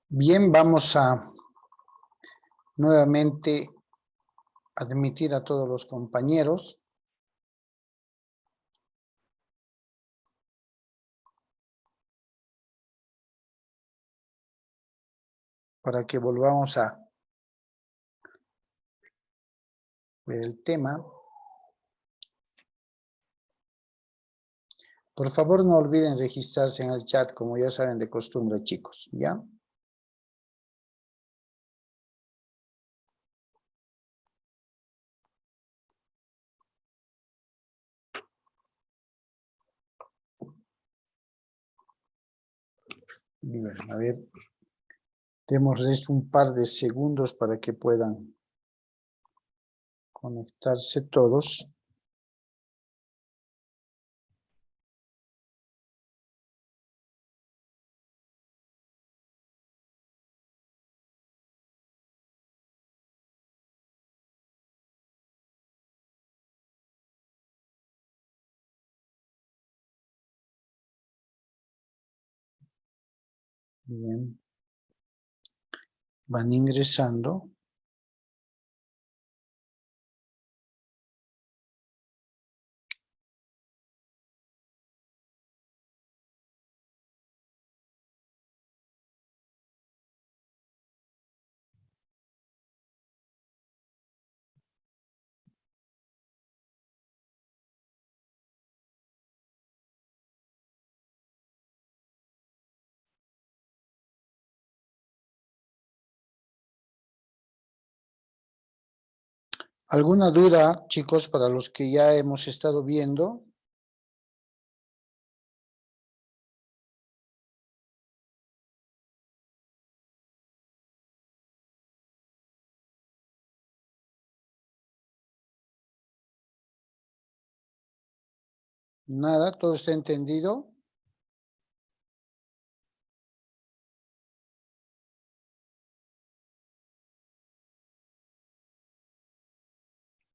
Bien, vamos a nuevamente admitir a todos los compañeros para que volvamos a ver el tema. Por favor, no olviden registrarse en el chat, como ya saben de costumbre, chicos, ¿ya? Bien, a ver, démosles un par de segundos para que puedan conectarse todos. Bien, van ingresando. ¿Alguna duda, chicos, para los que ya hemos estado viendo? Nada, todo está entendido.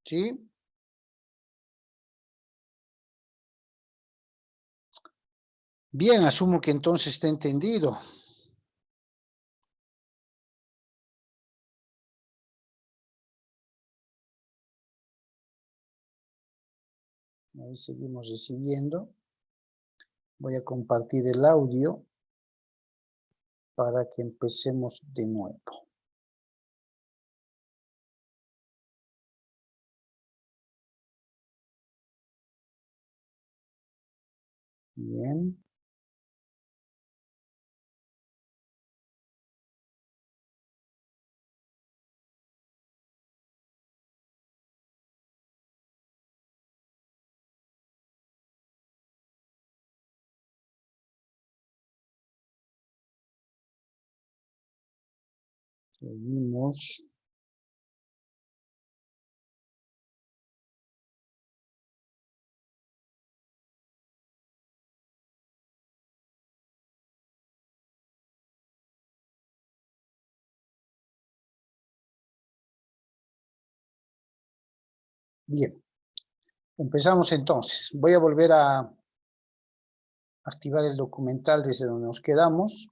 ¿Sí? Bien, asumo que entonces está entendido. Ahí seguimos recibiendo. Voy a compartir el audio para que empecemos de nuevo. Bien. Seguimos. Bien. Empezamos entonces. Voy a volver a activar el documental desde donde nos quedamos.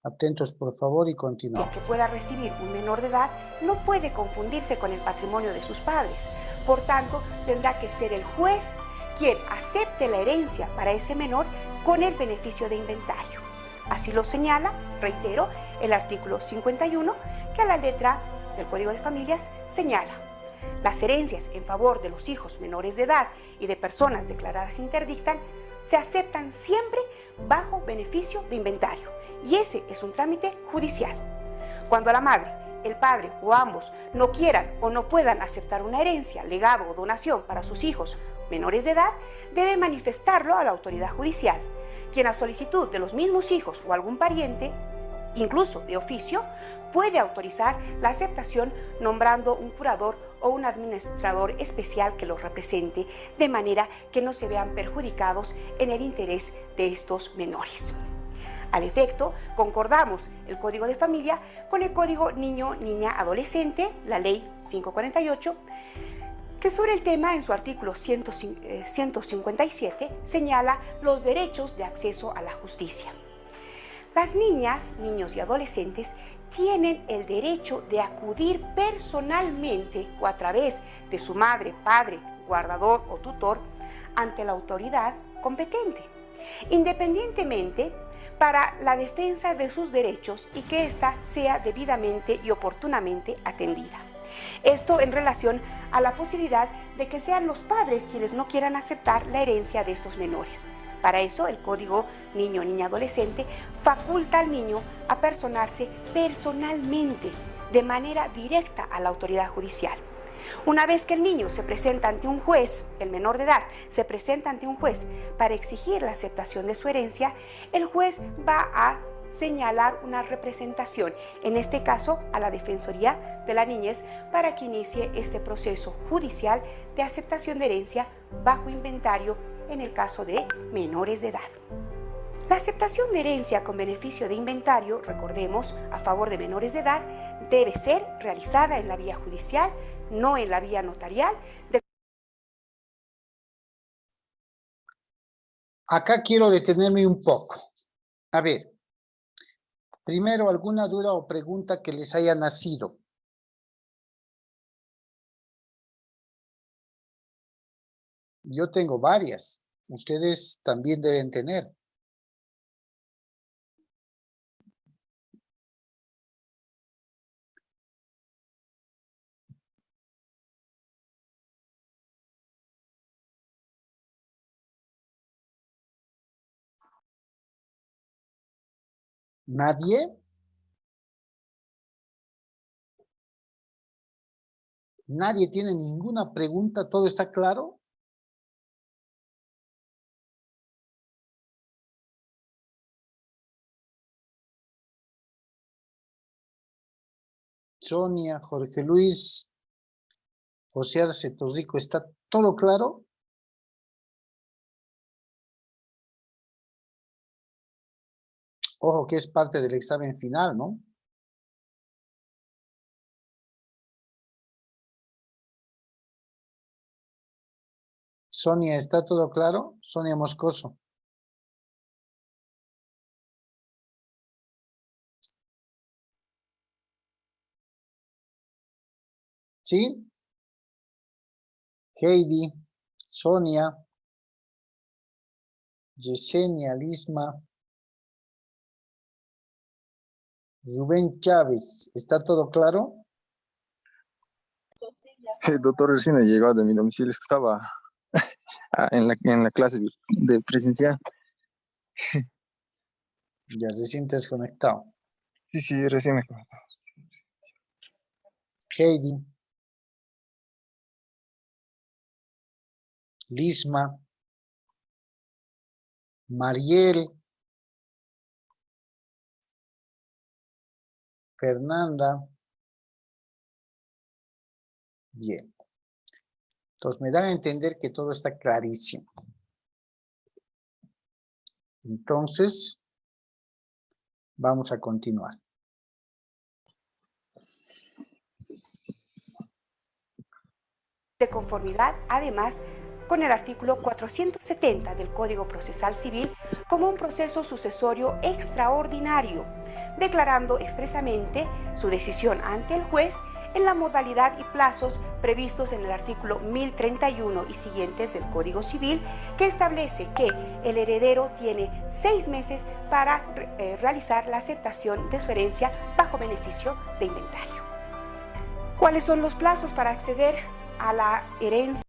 Atentos, por favor, y continuamos. Que pueda recibir un menor de edad no puede confundirse con el patrimonio de sus padres. Por tanto, tendrá que ser el juez quien acepte la herencia para ese menor con el beneficio de inventario. Así lo señala, reitero, el artículo 51, que a la letra del Código de Familias señala: las herencias en favor de los hijos menores de edad y de personas declaradas interdictas se aceptan siempre bajo beneficio de inventario, y ese es un trámite judicial. Cuando la madre, el padre o ambos no quieran o no puedan aceptar una herencia, legado o donación para sus hijos menores de edad, debe manifestarlo a la autoridad judicial, quien a solicitud de los mismos hijos o algún pariente, incluso de oficio, puede autorizar la aceptación nombrando un curador o un administrador especial que los represente, de manera que no se vean perjudicados en el interés de estos menores. Al efecto, concordamos el Código de Familia con el Código Niño-Niña-Adolescente, la Ley 548, que sobre el tema, en su artículo 157, señala los derechos de acceso a la justicia. Las niñas, niños y adolescentes tienen el derecho de acudir personalmente o a través de su madre, padre, guardador o tutor ante la autoridad competente, independientemente para la defensa de sus derechos y que ésta sea debidamente y oportunamente atendida. Esto en relación a la posibilidad de que sean los padres quienes no quieran aceptar la herencia de estos menores. Para eso, el Código Niño o Niña Adolescente faculta al niño a personarse personalmente, de manera directa a la autoridad judicial. Una vez que el niño se presenta ante un juez, el menor de edad se presenta ante un juez para exigir la aceptación de su herencia, el juez va a señalar una representación, en este caso a la Defensoría de la Niñez, para que inicie este proceso judicial de aceptación de herencia bajo inventario en el caso de menores de edad. La aceptación de herencia con beneficio de inventario, recordemos, a favor de menores de edad, debe ser realizada en la vía judicial, no en la vía notarial. Acá quiero detenerme un poco. A ver, primero, ¿alguna duda o pregunta que les haya nacido? Yo tengo varias. Ustedes también deben tener. ¿Nadie? ¿Nadie tiene ninguna pregunta? ¿Todo está claro? Sonia, Jorge Luis, José Arce Torrico, ¿está todo claro? Ojo que es parte del examen final, ¿no? Sonia, ¿está todo claro? Sonia Moscoso. ¿Sí? Heidi, Sonia, Yesenia, Lisma, Rubén Chávez, ¿está todo claro? Doctor, recién he llegado de mi domicilio, es que estaba en la clase de presencial. Ya recién te has conectado. Sí, recién me he conectado. Heidi, Lisma, Mariel, Fernanda. Bien. Entonces me dan a entender que todo está clarísimo. Entonces, vamos a continuar. De conformidad, además, con el artículo 470 del Código Procesal Civil como un proceso sucesorio extraordinario, declarando expresamente su decisión ante el juez en la modalidad y plazos previstos en el artículo 1031 y siguientes del Código Civil, que establece que el heredero tiene 6 meses para realizar la aceptación de su herencia bajo beneficio de inventario. ¿Cuáles son los plazos para acceder a la herencia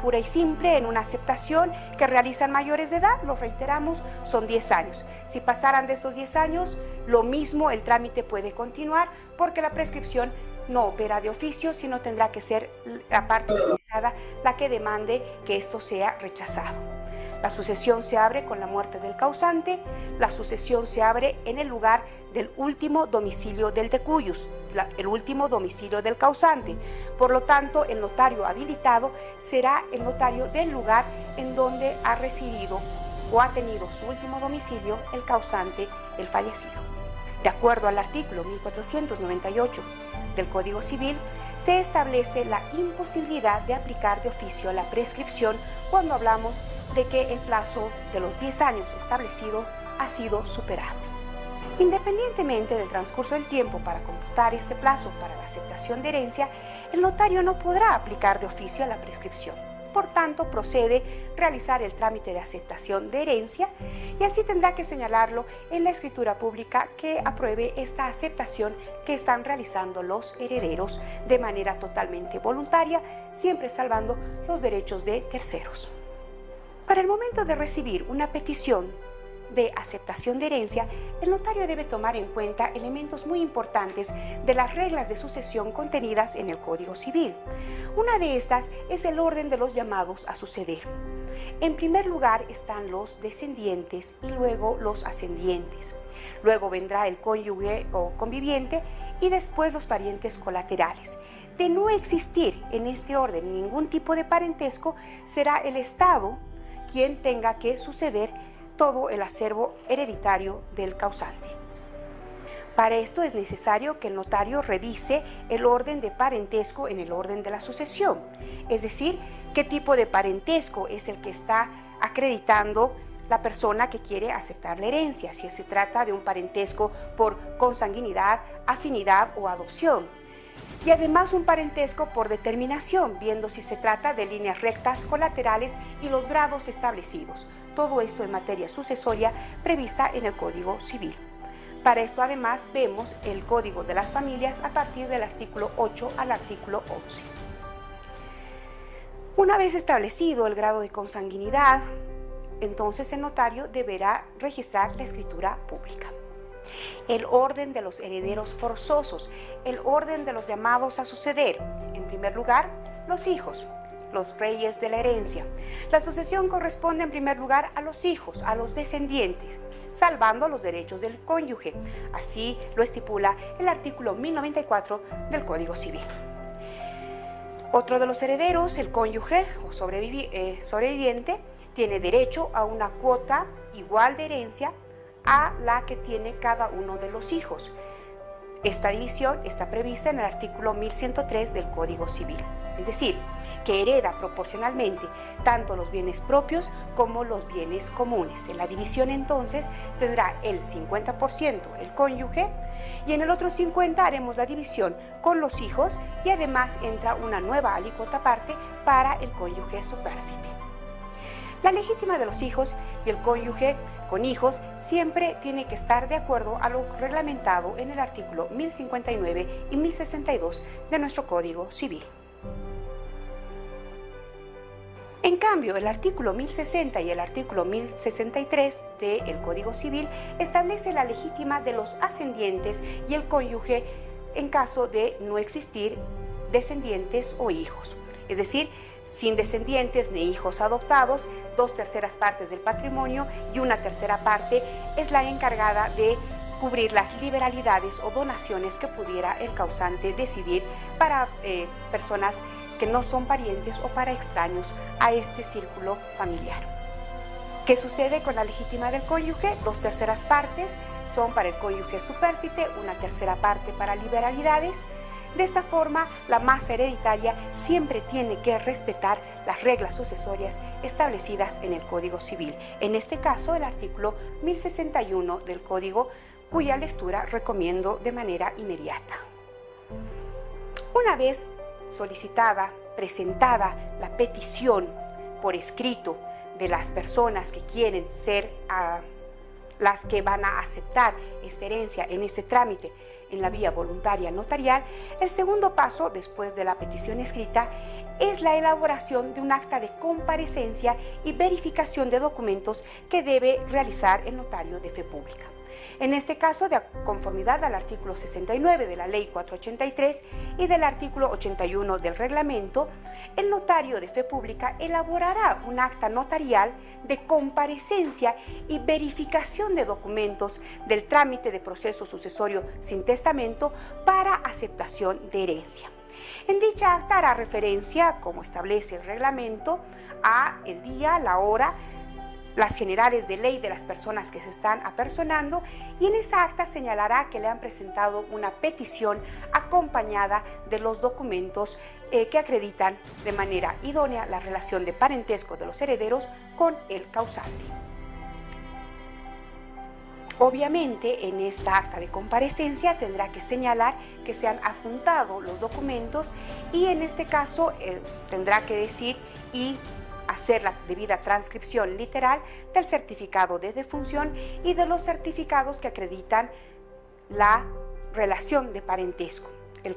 pura y simple en una aceptación que realizan mayores de edad? Lo reiteramos, son 10 años. Si pasaran de estos 10 años, lo mismo, el trámite puede continuar porque la prescripción no opera de oficio, sino tendrá que ser la parte interesada la que demande que esto sea rechazado. La sucesión se abre con la muerte del causante, la sucesión se abre en el lugar del último domicilio del decuyus, el último domicilio del causante. Por lo tanto, el notario habilitado será el notario del lugar en donde ha residido o ha tenido su último domicilio el causante, el fallecido. De acuerdo al artículo 1498 del Código Civil, se establece la imposibilidad de aplicar de oficio la prescripción cuando hablamos de que el plazo de los 10 años establecido ha sido superado. Independientemente del transcurso del tiempo para computar este plazo para la aceptación de herencia, el notario no podrá aplicar de oficio la prescripción. Por tanto, procede realizar el trámite de aceptación de herencia y así tendrá que señalarlo en la escritura pública que apruebe esta aceptación que están realizando los herederos de manera totalmente voluntaria, siempre salvando los derechos de terceros. Para el momento de recibir una petición de aceptación de herencia, el notario debe tomar en cuenta elementos muy importantes de las reglas de sucesión contenidas en el Código Civil. Una de estas es el orden de los llamados a suceder. En primer lugar están los descendientes y luego los ascendientes. Luego vendrá el cónyuge o conviviente y después los parientes colaterales. De no existir en este orden ningún tipo de parentesco, será el Estado quien tenga que suceder todo el acervo hereditario del causante. Para esto es necesario que el notario revise el orden de parentesco en el orden de la sucesión, es decir, qué tipo de parentesco es el que está acreditando la persona que quiere aceptar la herencia, si se trata de un parentesco por consanguinidad, afinidad o adopción. Y además un parentesco por determinación, viendo si se trata de líneas rectas, colaterales y los grados establecidos. Todo esto en materia sucesoria prevista en el Código Civil. Para esto además vemos el Código de las Familias a partir del artículo 8 al artículo 11. Una vez establecido el grado de consanguinidad, entonces el notario deberá registrar la escritura pública. El orden de los herederos forzosos, el orden de los llamados a suceder. En primer lugar, los hijos, los reyes de la herencia. La sucesión corresponde en primer lugar a los hijos, a los descendientes, salvando los derechos del cónyuge. Así lo estipula el artículo 1094 del Código Civil. Otro de los herederos, el cónyuge o sobreviviente, tiene derecho a una cuota igual de herencia a la que tiene cada uno de los hijos. Esta división está prevista en el artículo 1103 del Código Civil, es decir, que hereda proporcionalmente tanto los bienes propios como los bienes comunes. En la división entonces tendrá el 50% el cónyuge y en el otro 50% haremos la división con los hijos y además entra una nueva alícuota aparte para el cónyuge supérsite. La legítima de los hijos y el cónyuge con hijos siempre tiene que estar de acuerdo a lo reglamentado en el artículo 1059 y 1062 de nuestro Código Civil. En cambio, el artículo 1060 y el artículo 1063 del Código Civil establece la legítima de los ascendientes y el cónyuge en caso de no existir descendientes o hijos. Es decir, sin descendientes ni hijos adoptados, 2/3 partes del patrimonio y 1/3 parte es la encargada de cubrir las liberalidades o donaciones que pudiera el causante decidir para personas que no son parientes o para extraños a este círculo familiar. ¿Qué sucede con la legítima del cónyuge? 2/3 partes son para el cónyuge supérsite, 1/3 parte para liberalidades. De esta forma, la masa hereditaria siempre tiene que respetar las reglas sucesorias establecidas en el Código Civil. En este caso, el artículo 1061 del Código, cuya lectura recomiendo de manera inmediata. Una vez solicitada, presentada la petición por escrito de las personas que quieren ser las que van a aceptar esta herencia en este trámite en la vía voluntaria notarial, el segundo paso después de la petición escrita es la elaboración de un acta de comparecencia y verificación de documentos que debe realizar el notario de fe pública. En este caso, de conformidad al artículo 69 de la Ley 483 y del artículo 81 del reglamento, el notario de fe pública elaborará un acta notarial de comparecencia y verificación de documentos del trámite de proceso sucesorio sin testamento para aceptación de herencia. En dicha acta hará referencia, como establece el reglamento, a el día, la hora, las generales de ley de las personas que se están apersonando, y en esa acta señalará que le han presentado una petición acompañada de los documentos que acreditan de manera idónea la relación de parentesco de los herederos con el causante. Obviamente, en esta acta de comparecencia tendrá que señalar que se han adjuntado los documentos y en este caso tendrá que decir y hacer la debida transcripción literal del certificado de defunción y de los certificados que acreditan la relación de parentesco. El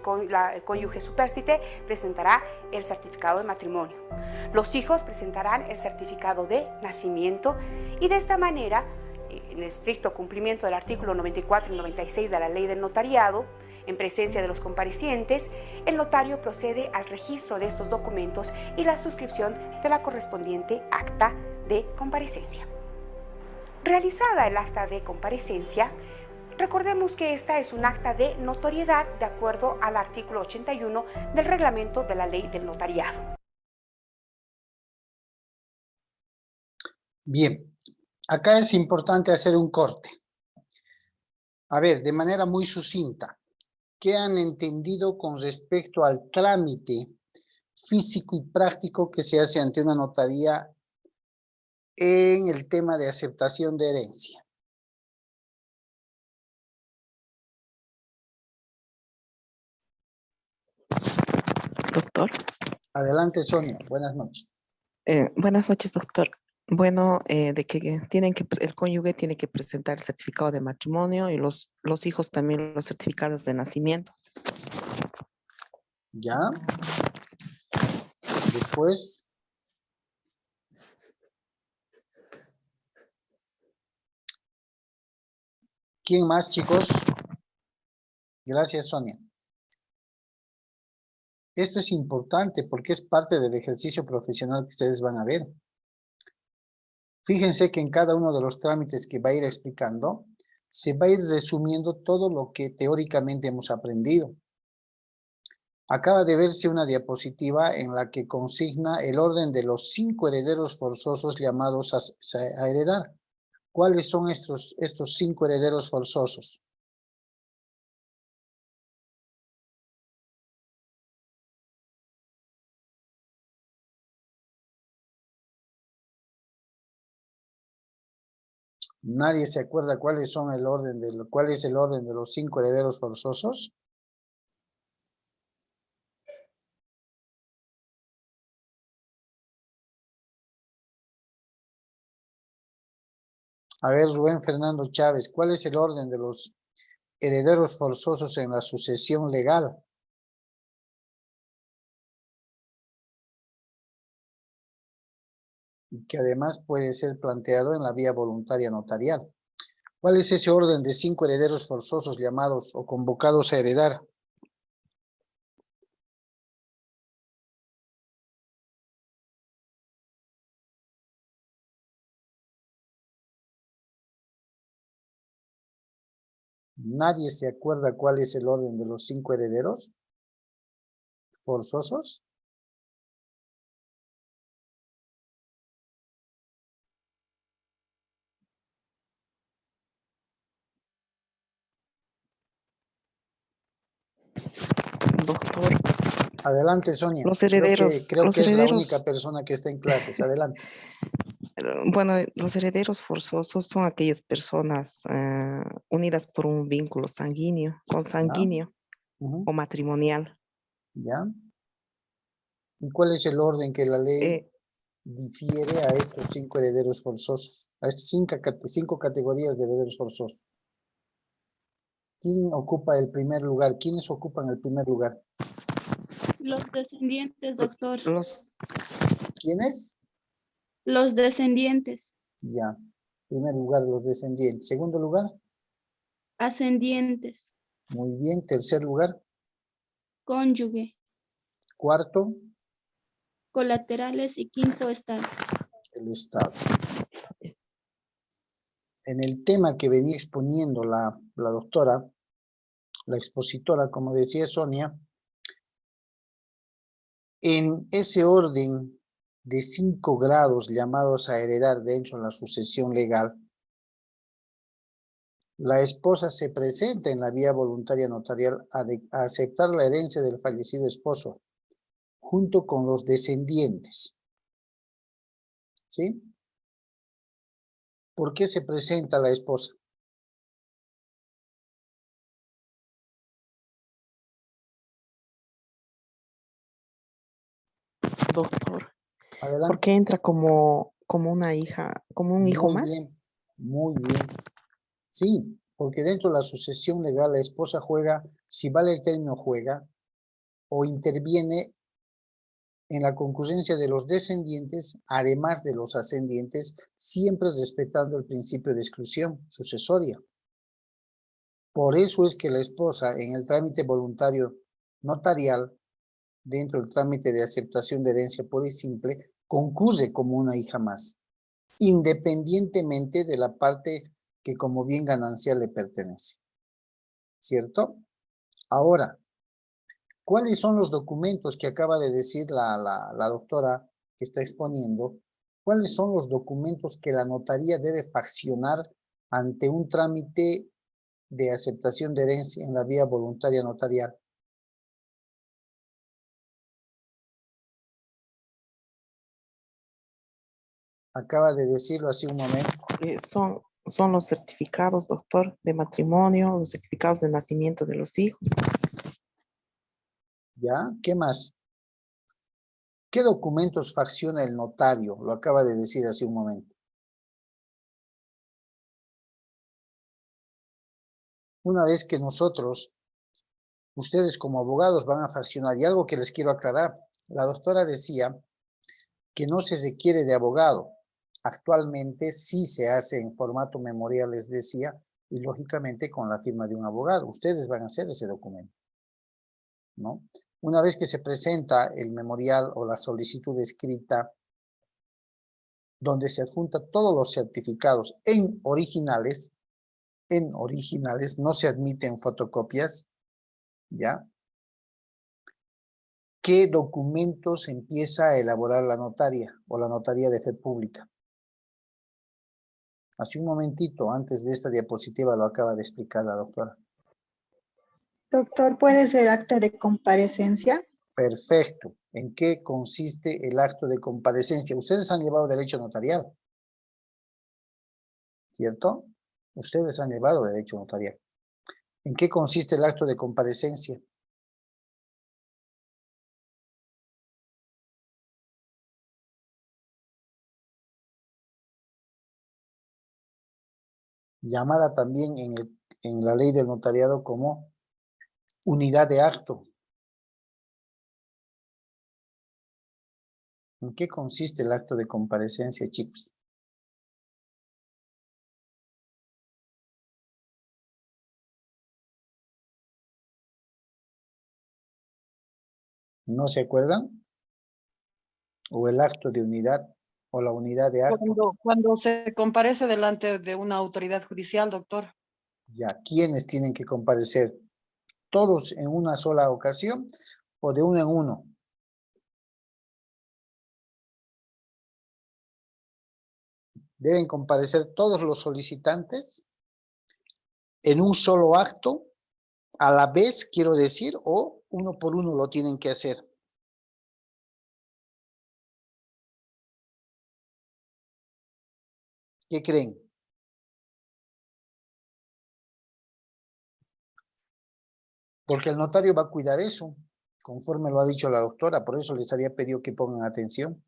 cónyuge supérstite presentará el certificado de matrimonio. Los hijos presentarán el certificado de nacimiento y de esta manera, en estricto cumplimiento del artículo 94 y 96 de la Ley del Notariado, en presencia de los comparecientes, el notario procede al registro de estos documentos y la suscripción de la correspondiente acta de comparecencia. Realizada el acta de comparecencia, recordemos que esta es un acta de notoriedad de acuerdo al artículo 81 del reglamento de la Ley del Notariado. Bien, acá es importante hacer un corte. A ver, de manera muy sucinta, ¿qué han entendido con respecto al trámite físico y práctico que se hace ante una notaría en el tema de aceptación de herencia? Doctor. Adelante, Sonia. Buenas noches. Buenas noches, doctor. Bueno, de que el cónyuge tiene que presentar el certificado de matrimonio y los hijos también los certificados de nacimiento. ¿Ya? Después. ¿Quién más, chicos? Gracias, Sonia. Esto es importante porque es parte del ejercicio profesional que ustedes van a ver. Fíjense que en cada uno de los trámites que va a ir explicando, se va a ir resumiendo todo lo que teóricamente hemos aprendido. Acaba de verse una diapositiva en la que consigna el orden de los 5 herederos forzosos llamados a heredar. ¿Cuáles son estos 5 herederos forzosos? ¿Nadie se acuerda cuál es el orden de los 5 herederos forzosos? A ver, Rubén Fernando Chávez, ¿cuál es el orden de los herederos forzosos en la sucesión legal? Y que además puede ser planteado en la vía voluntaria notarial. ¿Cuál es ese orden de 5 herederos forzosos llamados o convocados a heredar? ¿Nadie se acuerda cuál es el orden de los 5 herederos forzosos? Doctor. Adelante, Sonia. Los herederos. Creo que es la única persona que está en clases. Adelante. Bueno, los herederos forzosos son aquellas personas unidas por un vínculo consanguíneo o matrimonial. ¿Ya? ¿Y cuál es el orden que la ley difiere a estos 5 herederos forzosos? A estas 5 categorías de herederos forzosos. ¿Quién ocupa el primer lugar? ¿Quiénes ocupan el primer lugar? Los descendientes, doctor. ¿Quiénes? Los descendientes. Ya. Primer lugar, los descendientes. Segundo lugar. Ascendientes. Muy bien. Tercer lugar. Cónyuge. Cuarto. Colaterales y quinto estado. El estado. En el tema que venía exponiendo la doctora, la expositora, como decía Sonia, en ese orden de 5 grados llamados a heredar dentro de la sucesión legal, la esposa se presenta en la vía voluntaria notarial a aceptar la herencia del fallecido esposo, junto con los descendientes. ¿Sí? ¿Por qué se presenta la esposa? doctor. Adelante. Porque entra como una hija, como un hijo Muy más. bien, muy bien. Sí, porque dentro de la sucesión legal la esposa juega, si vale el término juega, o interviene en la concurrencia de los descendientes, además de los ascendientes, siempre respetando el principio de exclusión sucesoria. Por eso es que la esposa en el trámite voluntario notarial, dentro del trámite de aceptación de herencia pura y simple, concurre como una hija más, independientemente de la parte que como bien ganancial le pertenece. ¿Cierto? Ahora, ¿cuáles son los documentos que acaba de decir la doctora que está exponiendo? ¿Cuáles son los documentos que la notaría debe faccionar ante un trámite de aceptación de herencia en la vía voluntaria notarial? Acaba de decirlo hace un momento. Son los certificados, doctor, de matrimonio, los certificados de nacimiento de los hijos. ¿Ya? ¿Qué más? ¿Qué documentos facciona el notario? Lo acaba de decir hace un momento. Una vez que ustedes como abogados van a faccionar, y algo que les quiero aclarar, la doctora decía que no se requiere de abogado. Actualmente sí se hace en formato memorial, les decía, y lógicamente con la firma de un abogado. Ustedes van a hacer ese documento, ¿no? Una vez que se presenta el memorial o la solicitud escrita, donde se adjunta todos los certificados en originales, no se admiten fotocopias, ¿ya? ¿Qué documentos empieza a elaborar la notaria o la notaría de fe pública? Hace un momentito, antes de esta diapositiva, lo acaba de explicar la doctora. Doctor, ¿puede ser acta de comparecencia? Perfecto. ¿En qué consiste el acto de comparecencia? Ustedes han llevado derecho notarial, ¿cierto? Ustedes han llevado derecho notarial. ¿En qué consiste el acto de comparecencia? Llamada también en la ley del notariado como unidad de acto. ¿En qué consiste el acto de comparecencia, chicos? ¿No se acuerdan? ¿O el acto de unidad o la unidad de acto? Cuando se comparece delante de una autoridad judicial, doctor. Ya, ¿quiénes tienen que comparecer? ¿Todos en una sola ocasión o de uno en uno? Deben comparecer todos los solicitantes en un solo acto, a la vez, quiero decir, o uno por uno lo tienen que hacer. ¿Qué creen? Porque el notario va a cuidar eso, conforme lo ha dicho la doctora, por eso les había pedido que pongan atención.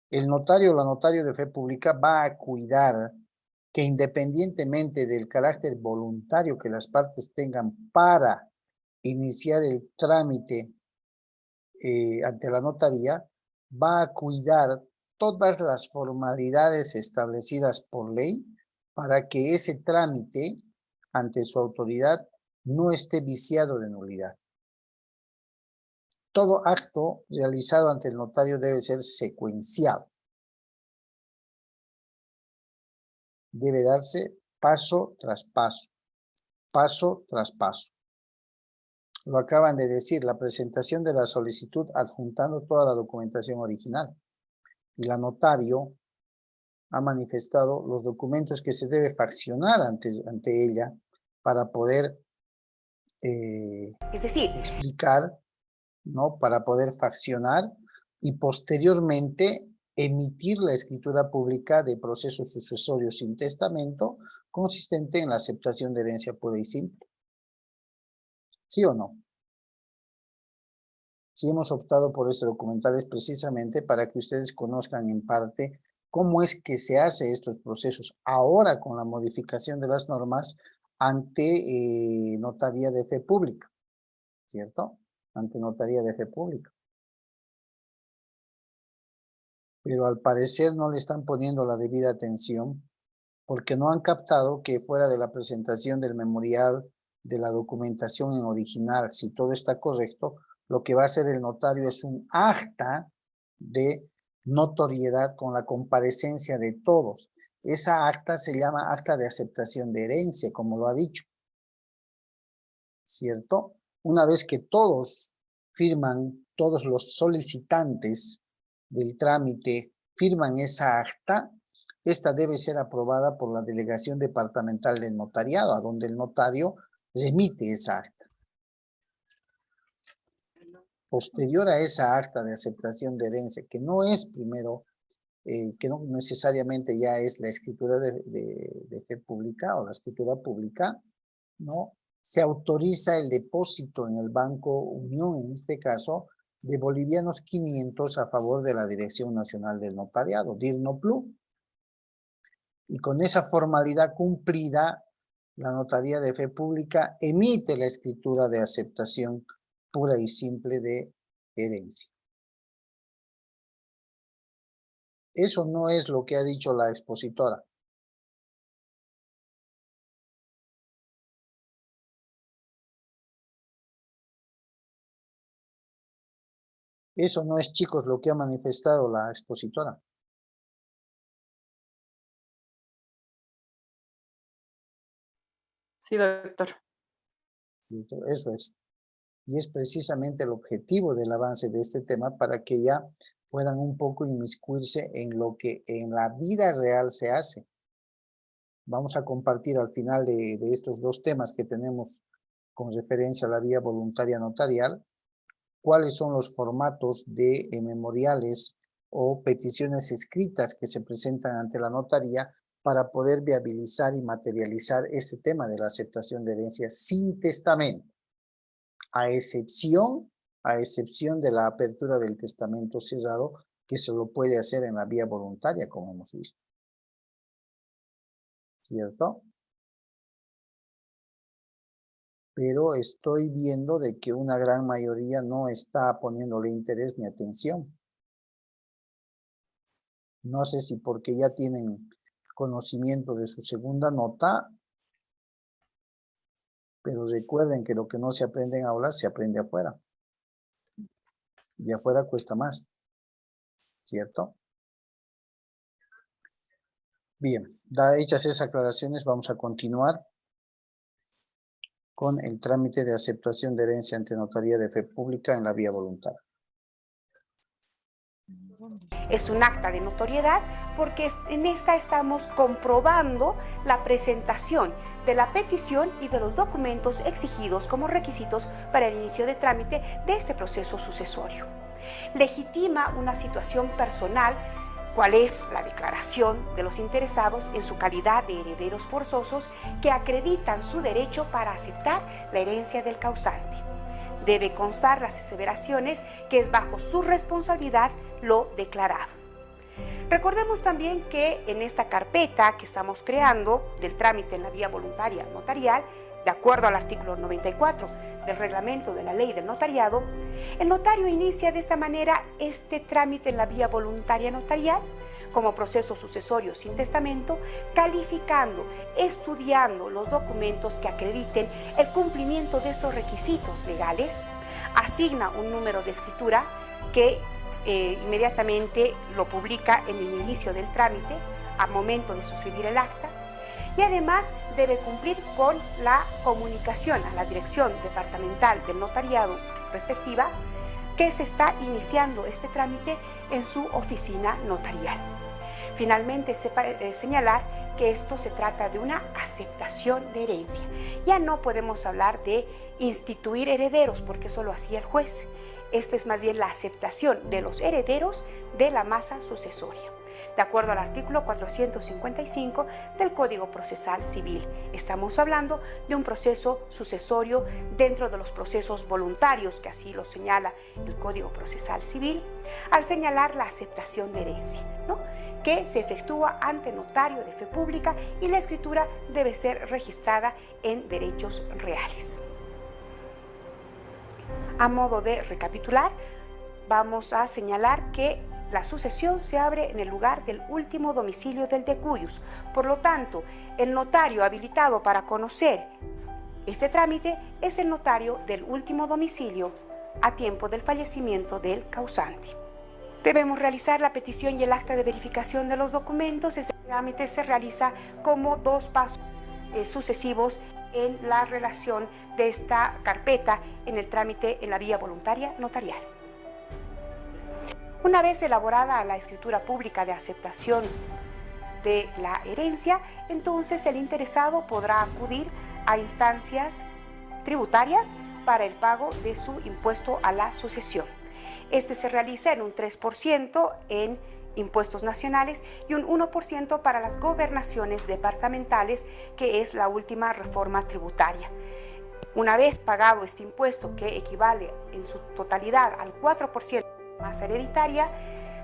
El notario o la notaria de fe pública va a cuidar que independientemente del carácter voluntario que las partes tengan para iniciar el trámite ante la notaría, va a cuidar todas las formalidades establecidas por ley para que ese trámite ante su autoridad no esté viciado de nulidad. Todo acto realizado ante el notario debe ser secuencial. Debe darse paso tras paso, paso tras paso. Lo acaban de decir, la presentación de la solicitud adjuntando toda la documentación original. Y la notario ha manifestado los documentos que se debe faccionar ante ella para poder Es decir, explicar, ¿no? Para poder faccionar y posteriormente emitir la escritura pública de proceso sucesorio sin testamento consistente en la aceptación de herencia pura y simple. ¿Sí o no? Si hemos optado por este documental es precisamente para que ustedes conozcan en parte cómo es que se hace estos procesos ahora con la modificación de las normas ante notaría de fe pública, ¿cierto? Ante notaría de fe pública. Pero al parecer no le están poniendo la debida atención porque no han captado que fuera de la presentación del memorial, de la documentación en original, si todo está correcto, lo que va a hacer el notario es un acta de notoriedad con la comparecencia de todos. Esa acta se llama acta de aceptación de herencia, como lo ha dicho. ¿Cierto? Una vez que todos firman, todos los solicitantes del trámite firman esa acta, esta debe ser aprobada por la delegación departamental del notariado, a donde el notario remite esa acta. Posterior a esa acta de aceptación de herencia, que no es primero, que no necesariamente ya es la escritura de fe pública o la escritura pública, ¿no? Se autoriza el depósito en el Banco Unión, en este caso, de bolivianos 500 a favor de la Dirección Nacional del Notariado, DIRNOPLU. Y con esa formalidad cumplida, la Notaría de Fe Pública emite la escritura de aceptación pura y simple de herencia. Eso no es lo que ha dicho la expositora. Eso no es, chicos, lo que ha manifestado la expositora. Sí, doctor. Eso es. Y es precisamente el objetivo del avance de este tema para que ya puedan un poco inmiscuirse en lo que en la vida real se hace. Vamos a compartir al final de estos dos temas que tenemos con referencia a la vía voluntaria notarial, cuáles son los formatos de memoriales o peticiones escritas que se presentan ante la notaría para poder viabilizar y materializar este tema de la aceptación de herencias sin testamento, a excepción de la apertura del testamento cerrado, que se lo puede hacer en la vía voluntaria, como hemos visto. ¿Cierto? Pero estoy viendo de que una gran mayoría no está poniéndole interés ni atención. No sé si porque ya tienen conocimiento de su segunda nota, pero recuerden que lo que no se aprende en aulas se aprende afuera. Y afuera cuesta más, ¿cierto? Bien, hechas esas aclaraciones, vamos a continuar con el trámite de aceptación de herencia ante notaría de fe pública en la vía voluntaria. Es un acta de notoriedad porque en esta estamos comprobando la presentación de la petición y de los documentos exigidos como requisitos para el inicio de trámite de este proceso sucesorio. Legitima una situación personal, cual es la declaración de los interesados en su calidad de herederos forzosos que acreditan su derecho para aceptar la herencia del causante. Debe constar las aseveraciones que es bajo su responsabilidad lo declarado. Recordemos también que en esta carpeta que estamos creando del trámite en la vía voluntaria notarial, de acuerdo al artículo 94 del reglamento de la ley del notariado, el notario inicia de esta manera este trámite en la vía voluntaria notarial como proceso sucesorio sin testamento, calificando, estudiando los documentos que acrediten el cumplimiento de estos requisitos legales, asigna un número de escritura que inmediatamente lo publica en el inicio del trámite, al momento de suscribir el acta, y además debe cumplir con la comunicación a la dirección departamental del notariado respectiva que se está iniciando este trámite en su oficina notarial. Finalmente, señalar que esto se trata de una aceptación de herencia. Ya no podemos hablar de instituir herederos porque eso lo hacía el juez. Esta es más bien la aceptación de los herederos de la masa sucesoria. de acuerdo al artículo 455 del Código Procesal Civil. Estamos hablando de un proceso sucesorio dentro de los procesos voluntarios, que así lo señala el Código Procesal Civil, al señalar la aceptación de herencia, ¿no?, que se efectúa ante notario de fe pública y la escritura debe ser registrada en derechos reales. A modo de recapitular, vamos a señalar que la sucesión se abre en el lugar del último domicilio del decuyus. Por lo tanto, el notario habilitado para conocer este trámite es el notario del último domicilio a tiempo del fallecimiento del causante. Debemos realizar la petición y el acta de verificación de los documentos. Este trámite se realiza como dos pasos sucesivos en la relación de esta carpeta en el trámite en la vía voluntaria notarial. Una vez elaborada la escritura pública de aceptación de la herencia, entonces el interesado podrá acudir a instancias tributarias para el pago de su impuesto a la sucesión. Este se realiza en un 3% en impuestos nacionales y un 1% para las gobernaciones departamentales, que es la última reforma tributaria. Una vez pagado este impuesto, que equivale en su totalidad al 4% de masa hereditaria,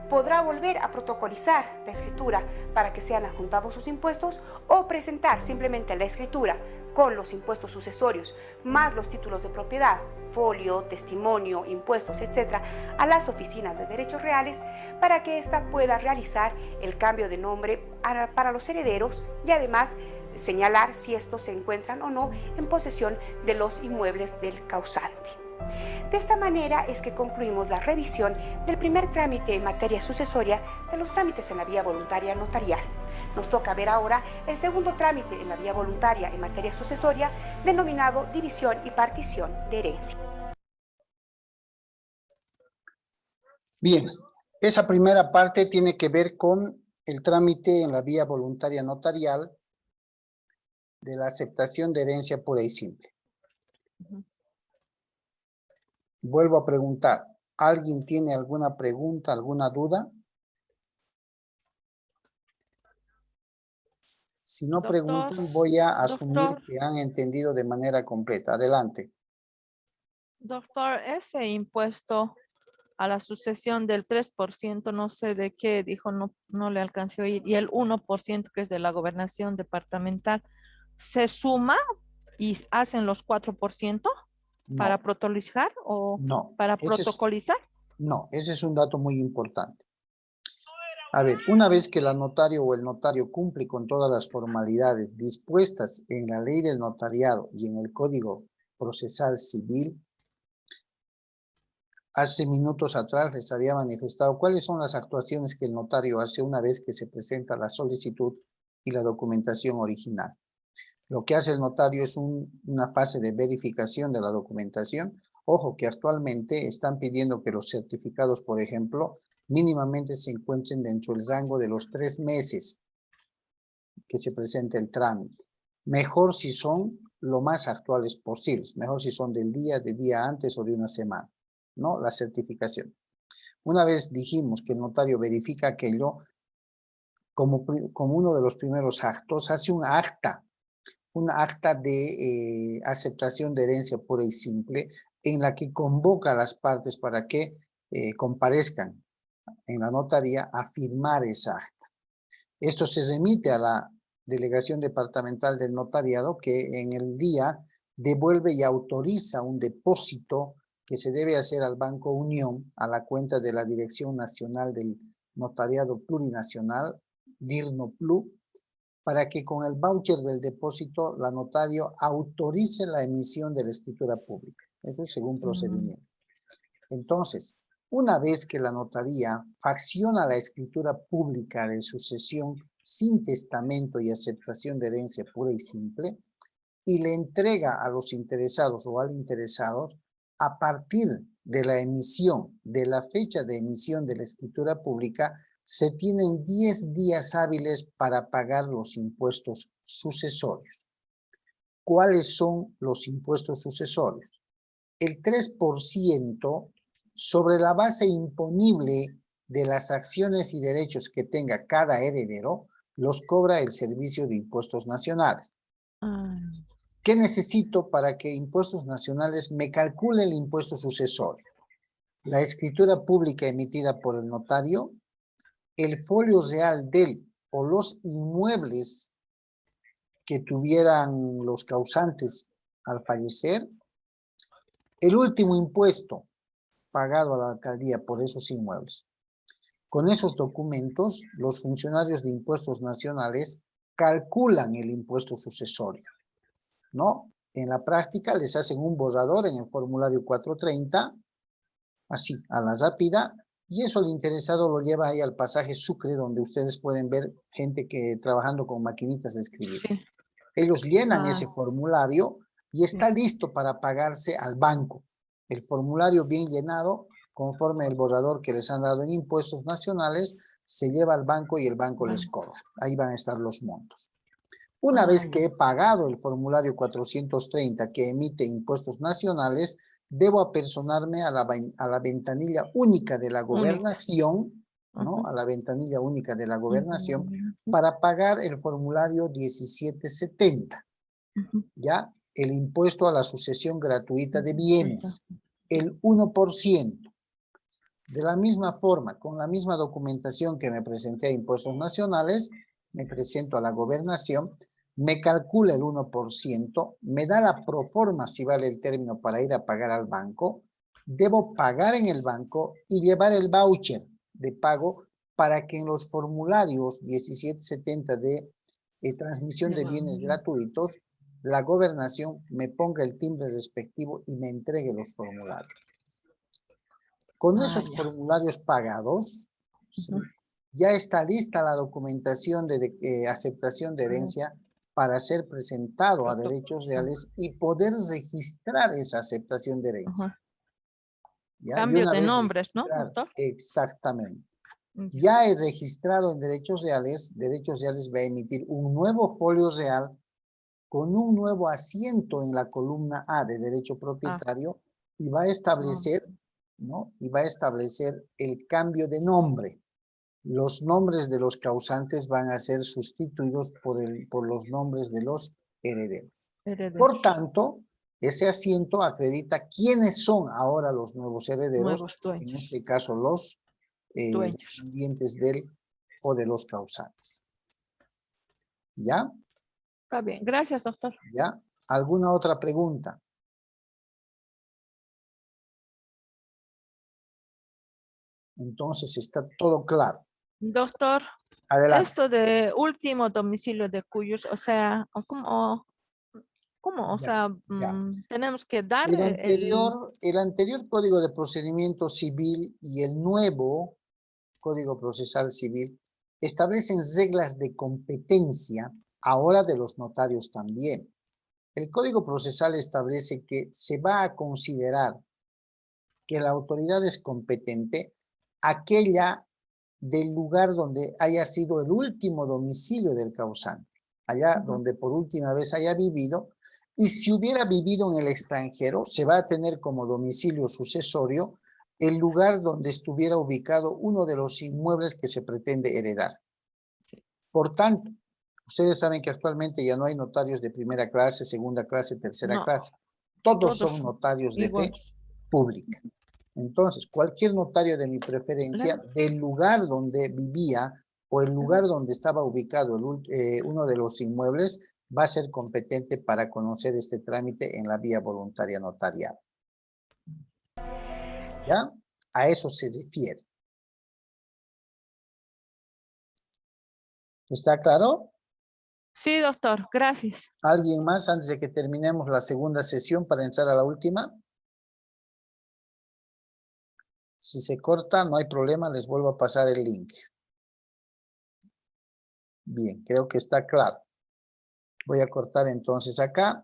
podrá volver a protocolizar la escritura para que sean adjuntados sus impuestos o presentar simplemente la escritura con los impuestos sucesorios más los títulos de propiedad, folio, testimonio, impuestos, etcétera, a las oficinas de derechos reales para que ésta pueda realizar el cambio de nombre para los herederos y además señalar si estos se encuentran o no en posesión de los inmuebles del causante. De esta manera es que concluimos la revisión del primer trámite en materia sucesoria de los trámites en la vía voluntaria notarial. Nos toca ver ahora el segundo trámite en la vía voluntaria en materia sucesoria, denominado división y partición de herencia. Bien, esa primera parte tiene que ver con el trámite en la vía voluntaria notarial de la aceptación de herencia pura y simple. Vuelvo a preguntar, ¿alguien tiene alguna pregunta, alguna duda? Si no preguntan, voy a asumir que han entendido de manera completa. Adelante. Doctor, ese impuesto a la sucesión del 3%, no sé de qué dijo, no le alcancé a oír, y el 1% que es de la gobernación departamental, ¿se suma y hacen los 4%? ¿Para protocolizar o para protocolizar? No, ese es un dato muy importante. A ver, una vez que la notario o el notario cumple con todas las formalidades dispuestas en la ley del notariado y en el Código Procesal Civil, hace minutos atrás les había manifestado cuáles son las actuaciones que el notario hace una vez que se presenta la solicitud y la documentación original. Lo que hace el notario es una fase de verificación de la documentación. Ojo que actualmente están pidiendo que los certificados, por ejemplo, mínimamente se encuentren dentro del rango de los 3 meses que se presente el trámite. Mejor si son lo más actuales posibles, mejor si son de día antes o de una semana, ¿no? La certificación. Una vez dijimos que el notario verifica aquello, como uno de los primeros actos, hace un acta de aceptación de herencia pura y simple, en la que convoca a las partes para que comparezcan en la notaría a firmar esa acta. Esto se remite a la delegación departamental del notariado, que en el día devuelve y autoriza un depósito que se debe hacer al Banco Unión, a la cuenta de la Dirección Nacional del Notariado Plurinacional, DIRNOPLU, para que con el voucher del depósito la notario autorice la emisión de la escritura pública. Eso es según procedimiento. Entonces, una vez que la notaría facciona la escritura pública de sucesión sin testamento y aceptación de herencia pura y simple, y le entrega a los interesados o al interesado, a partir de la emisión, de la fecha de emisión de la escritura pública, se tienen 10 días hábiles para pagar los impuestos sucesorios. ¿Cuáles son los impuestos sucesorios? El 3% sobre la base imponible de las acciones y derechos que tenga cada heredero los cobra el Servicio de Impuestos Nacionales. Ah, ¿Qué necesito para que Impuestos Nacionales me calcule el impuesto sucesorio? La escritura pública emitida por el notario, el folio real del o los inmuebles que tuvieran los causantes al fallecer, el último impuesto pagado a la alcaldía por esos inmuebles. Con esos documentos, los funcionarios de Impuestos Nacionales calculan el impuesto sucesorio, ¿no? En la práctica les hacen un borrador en el formulario 430, así, a la rápida, y eso el interesado lo lleva ahí al pasaje Sucre, donde ustedes pueden ver gente que trabajando con maquinitas de escribir. sí. Ellos llenan Ah. ese formulario y está listo para pagarse al banco. El formulario bien llenado, conforme el borrador que les han dado en Impuestos Nacionales, se lleva al banco y el banco les cobra. Ahí van a estar los montos. Una vez que he pagado el formulario 430 que emite Impuestos Nacionales, debo apersonarme a la ventanilla única de la gobernación, ¿no? A la ventanilla única de la gobernación, para pagar el formulario 1770, ¿ya? El impuesto a la sucesión gratuita de bienes, el 1%. De la misma forma, con la misma documentación que me presenté a Impuestos Nacionales, me presento a la gobernación, me calcula el 1%, me da la proforma, si vale el término, para ir a pagar al banco, debo pagar en el banco y llevar el voucher de pago para que en los formularios 1770 de transmisión de bienes gratuitos, la gobernación me ponga el timbre respectivo y me entregue los formularios. Con esos formularios pagados, ¿sí? Ya está lista la documentación de aceptación de herencia para ser presentado a Derechos Reales y poder registrar esa aceptación de herencia. ¿Ya? Cambio de nombres, ¿no, doctor? Exactamente. Ya he registrado en Derechos Reales va a emitir un nuevo folio real con un nuevo asiento en la columna A de Derecho Propietario y va a establecer, ¿no? Y va a establecer el cambio de nombre. Los nombres de los causantes van a ser sustituidos por los nombres de los herederos. Por tanto, ese asiento acredita quiénes son ahora los nuevos herederos, en este caso los descendientes del o de los causantes. ¿Ya? Está bien, gracias, doctor. ¿Ya? ¿Alguna otra pregunta? Entonces está todo claro. Doctor, Adelante. esto de último domicilio de cuyos, o sea, ¿cómo? O sea, tenemos que dar El anterior Código de Procedimiento Civil y el nuevo Código Procesal Civil establecen reglas de competencia, ahora de los notarios también. El Código Procesal establece que se va a considerar que la autoridad es competente aquella del lugar donde haya sido el último domicilio del causante, allá donde por última vez haya vivido, y si hubiera vivido en el extranjero, se va a tener como domicilio sucesorio el lugar donde estuviera ubicado uno de los inmuebles que se pretende heredar. Por tanto, ustedes saben que actualmente ya no hay notarios de primera clase, segunda clase, tercera clase. Todos son notarios de fe pública. Entonces, cualquier notario de mi preferencia, del lugar donde vivía o el lugar donde estaba ubicado uno de los inmuebles, va a ser competente para conocer este trámite en la vía voluntaria notarial. ¿Ya? A eso se refiere. ¿Está claro? Sí, doctor, gracias. ¿Alguien más antes de que terminemos la segunda sesión para entrar a la última? Si se corta, no hay problema, les vuelvo a pasar el link. Bien, creo que está claro. Voy a cortar entonces acá.